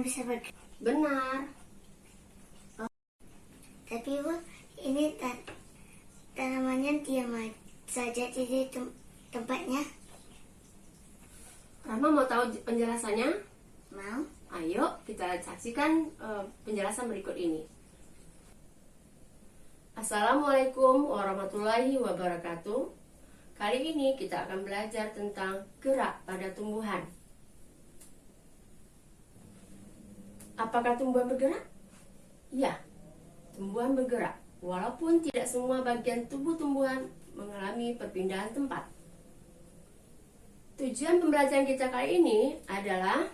bisa bergerak. Benar. Tapi Bu, ini tanamannya diam saja di tempatnya. Rahma mau tahu penjelasannya? Mau? Ayo kita saksikan penjelasan berikut ini. Assalamualaikum warahmatullahi wabarakatuh. Kali ini kita akan belajar tentang gerak pada tumbuhan. Apakah tumbuhan bergerak? Ya, tumbuhan bergerak, walaupun tidak semua bagian tubuh tumbuhan mengalami perpindahan tempat. Tujuan pembelajaran kita kali ini adalah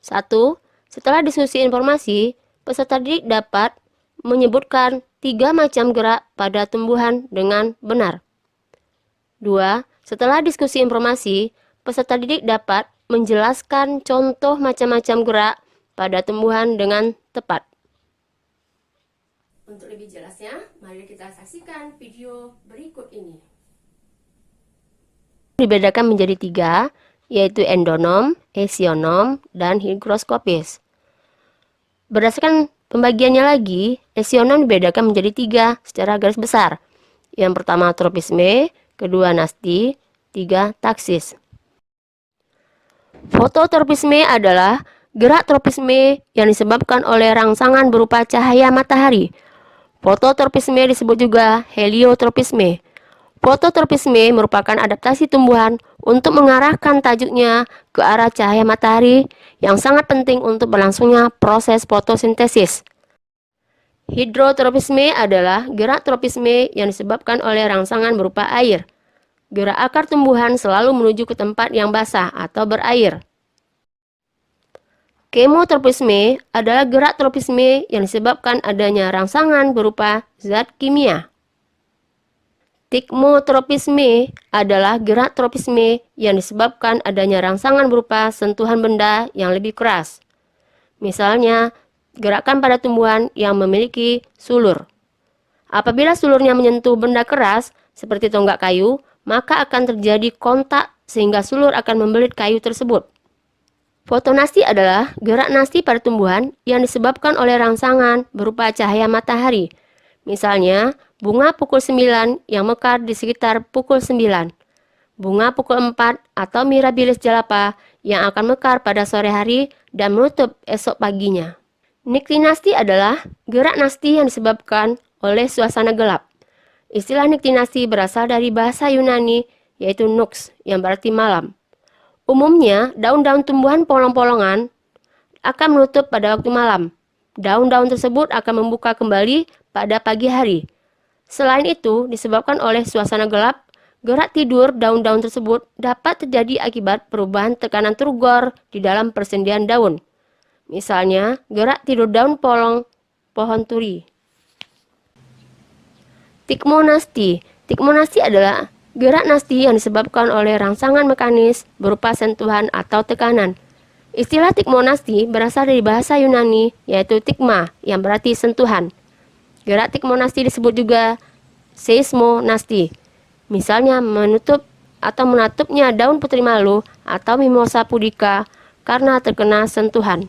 1. Setelah diskusi informasi, peserta didik dapat menyebutkan 3 macam gerak pada tumbuhan dengan benar. 2. Setelah diskusi informasi, peserta didik dapat menjelaskan contoh macam-macam gerak pada tumbuhan dengan tepat. Untuk lebih jelasnya, mari kita saksikan video berikut ini. Dibedakan menjadi 3, yaitu endonom, esionom, dan higroskopis. Berdasarkan pembagiannya lagi, esionom dibedakan menjadi 3 secara garis besar. Yang pertama tropisme, kedua nasti, 3 taksis. Fototropisme adalah gerak tropisme yang disebabkan oleh rangsangan berupa cahaya matahari. Fototropisme disebut juga heliotropisme. Fototropisme merupakan adaptasi tumbuhan untuk mengarahkan tajuknya ke arah cahaya matahari yang sangat penting untuk berlangsungnya proses fotosintesis. Hidrotropisme adalah gerak tropisme yang disebabkan oleh rangsangan berupa air. Gerak akar tumbuhan selalu menuju ke tempat yang basah atau berair. Kemotropisme adalah gerak tropisme yang disebabkan adanya rangsangan berupa zat kimia. Tikmotropisme adalah gerak tropisme yang disebabkan adanya rangsangan berupa sentuhan benda yang lebih keras. Misalnya, gerakan pada tumbuhan yang memiliki sulur. Apabila sulurnya menyentuh benda keras, seperti tonggak kayu, maka akan terjadi kontak sehingga sulur akan membelit kayu tersebut. Fotonasti adalah gerak nasti pada tumbuhan yang disebabkan oleh rangsangan berupa cahaya matahari. Misalnya, bunga pukul 9 yang mekar di sekitar pukul 9. Bunga pukul 4 atau Mirabilis jalapa yang akan mekar pada sore hari dan menutup esok paginya. Niktinasti adalah gerak nasti yang disebabkan oleh suasana gelap. Istilah niktinasti berasal dari bahasa Yunani yaitu nux yang berarti malam. Umumnya, daun-daun tumbuhan polong-polongan akan menutup pada waktu malam. Daun-daun tersebut akan membuka kembali pada pagi hari. Selain itu, disebabkan oleh suasana gelap, gerak tidur daun-daun tersebut dapat terjadi akibat perubahan tekanan turgor di dalam persendian daun. Misalnya, gerak tidur daun polong pohon turi. Tikmonasti. Tikmonasti adalah gerak nasti yang disebabkan oleh rangsangan mekanis berupa sentuhan atau tekanan. Istilah tikmonasti berasal dari bahasa Yunani yaitu tikma yang berarti sentuhan. Gerak tikmonasti disebut juga seismonasti. Misalnya menutup atau menatupnya daun putri malu atau mimosa pudica karena terkena sentuhan.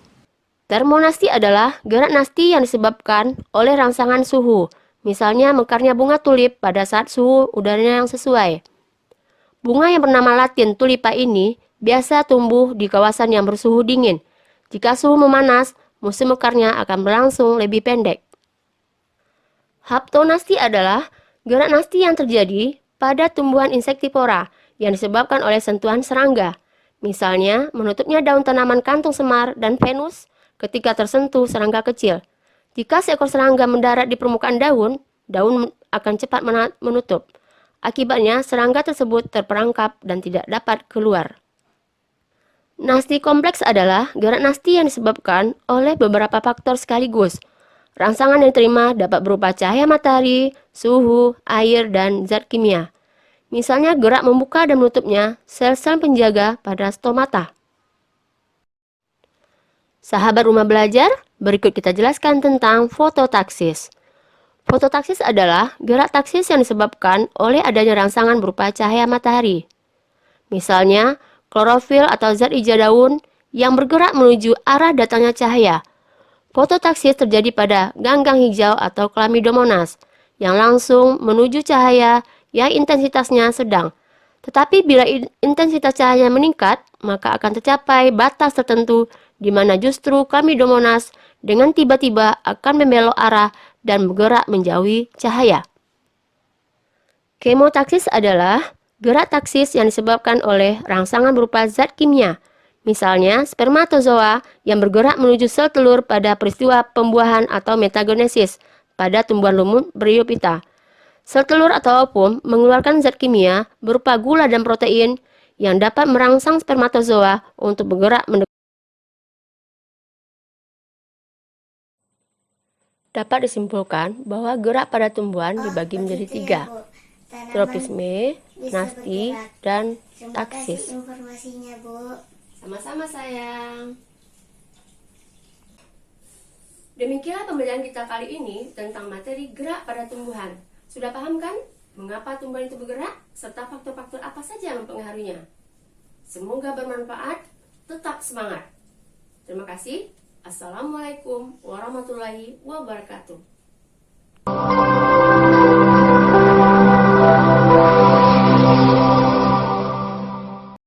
Termonasti adalah gerak nasti yang disebabkan oleh rangsangan suhu. Misalnya mekarnya bunga tulip pada saat suhu udaranya yang sesuai. Bunga yang bernama Latin tulipa ini biasa tumbuh di kawasan yang bersuhu dingin. Jika suhu memanas, musim mekarnya akan berlangsung lebih pendek. Haptonasti adalah gerak nasti yang terjadi pada tumbuhan insektivora yang disebabkan oleh sentuhan serangga. Misalnya menutupnya daun tanaman kantung semar dan venus ketika tersentuh serangga kecil. Jika seekor serangga mendarat di permukaan daun, daun akan cepat menutup. Akibatnya, serangga tersebut terperangkap dan tidak dapat keluar. Nasti kompleks adalah gerak nasti yang disebabkan oleh beberapa faktor sekaligus. Rangsangan yang diterima dapat berupa cahaya matahari, suhu, air, dan zat kimia. Misalnya gerak membuka dan menutupnya sel-sel penjaga pada stomata. Sahabat rumah belajar, berikut kita jelaskan tentang fototaksis. Fototaksis adalah gerak taksis yang disebabkan oleh adanya rangsangan berupa cahaya matahari. Misalnya, klorofil atau zat hijau daun yang bergerak menuju arah datangnya cahaya. Fototaksis terjadi pada ganggang hijau atau Chlamydomonas yang langsung menuju cahaya yang intensitasnya sedang. Tetapi bila intensitas cahaya meningkat, maka akan tercapai batas tertentu di mana justru Chlamydomonas dengan tiba-tiba akan membelok arah dan bergerak menjauhi cahaya. Kemotaksis adalah gerak taksis yang disebabkan oleh rangsangan berupa zat kimia. Misalnya, spermatozoa yang bergerak menuju sel telur pada peristiwa pembuahan atau metagenesis pada tumbuhan lumut Bryophyta. Sel telur atau ovum mengeluarkan zat kimia berupa gula dan protein yang dapat merangsang spermatozoa untuk bergerak mendekati. Dapat disimpulkan bahwa gerak pada tumbuhan dibagi menjadi begitu ya, tiga, Bu. Tanaman tropisme, bisa nasti, bergerak. dan Terima taksis. kasih informasinya, Bu. Sama-sama sayang. Demikianlah pembelajaran kita kali ini tentang materi gerak pada tumbuhan. Sudah paham kan mengapa tumbuhan itu bergerak serta faktor-faktor apa saja yang mempengaruhinya? Semoga bermanfaat, tetap semangat. Terima kasih. Assalamualaikum warahmatullahi wabarakatuh.